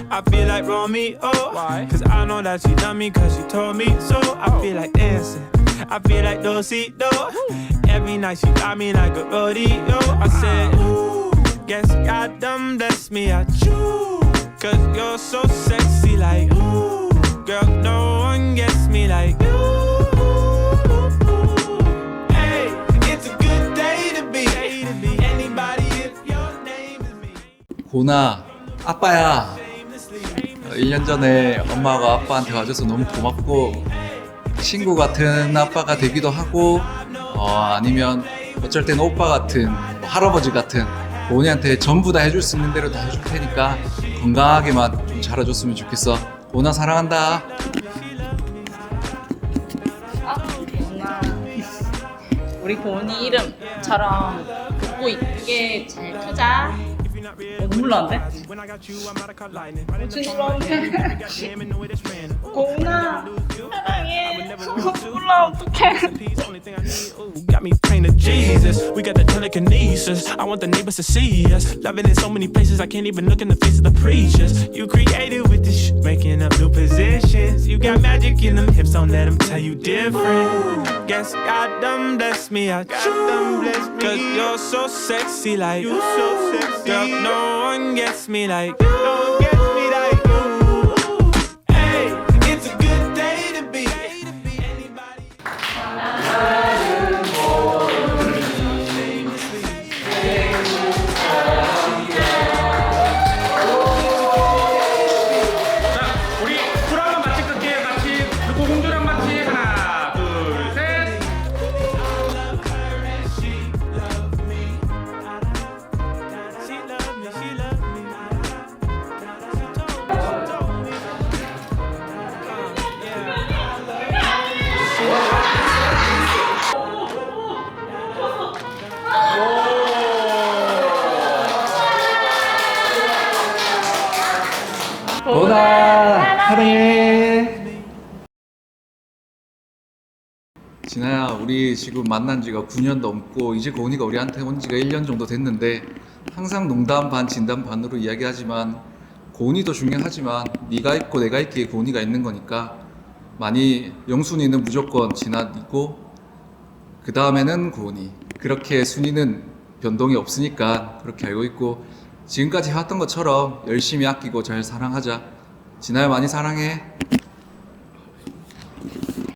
I feel like Romeo. Why? Cause I know that she done me cause she told me so. I feel like dancing. I feel like Dosito. Every night she got me like a rodeo. I said, ooh, guess God done bless me. I choose. Cause you're so sexy like, ooh, girl, no one gets me like you. Hey, it's a good day to be anybody if your name is me. 고나, 아빠야. 1년 전에 엄마가 아빠한테 와줘서 너무 고맙고 친구 같은 아빠가 되기도 하고 아니면 어쩔 땐 오빠 같은 할아버지 같은 고은이한테 전부 다 해줄 수 있는 대로 다 해줄 테니까 건강하게만 좀 자라줬으면 좋겠어. 고은아 사랑한다. 고은아, 우리 고은이 이름처럼 곱고 이쁘게 잘 크자. 눈물 나는데? 진짜 나는데? 고은아 사랑해. 눈물 나 어떡해. Got me praying to Jesus. We got the telekinesis. I want the neighbors to see us. Loving in so many places. I can't even look in the face of the preachers. You created with this shit, making up new positions. You got magic in them hips, don't let them tell you different. Guess God done bless me. I choose. Cause you're so sexy like you so sexy. Girl, no one gets me like you. No one gets me like you. Hey, it's a good day to be anybody. 우리 술 한번 같이 끌게요. 같이 그리고 홍주랑 같이 하나 둘 셋. She loved me, she loved me. 고은아 사랑해. 진아야, 우리 지금 만난 지가 9년 넘고 이제 고은이가 우리한테 온 지가 1년 정도 됐는데 항상 농담 반 진담 반으로 이야기하지만 고은이도 중요하지만 네가 있고 내가 있기에 고은이가 있는 거니까 많이 영순이는 무조건 진아 있고 그 다음에는 고은이. 그렇게 순위는 변동이 없으니까 그렇게 알고 있고 지금까지 해왔던 것처럼 열심히 아끼고 잘 사랑하자. 진아야 많이 사랑해.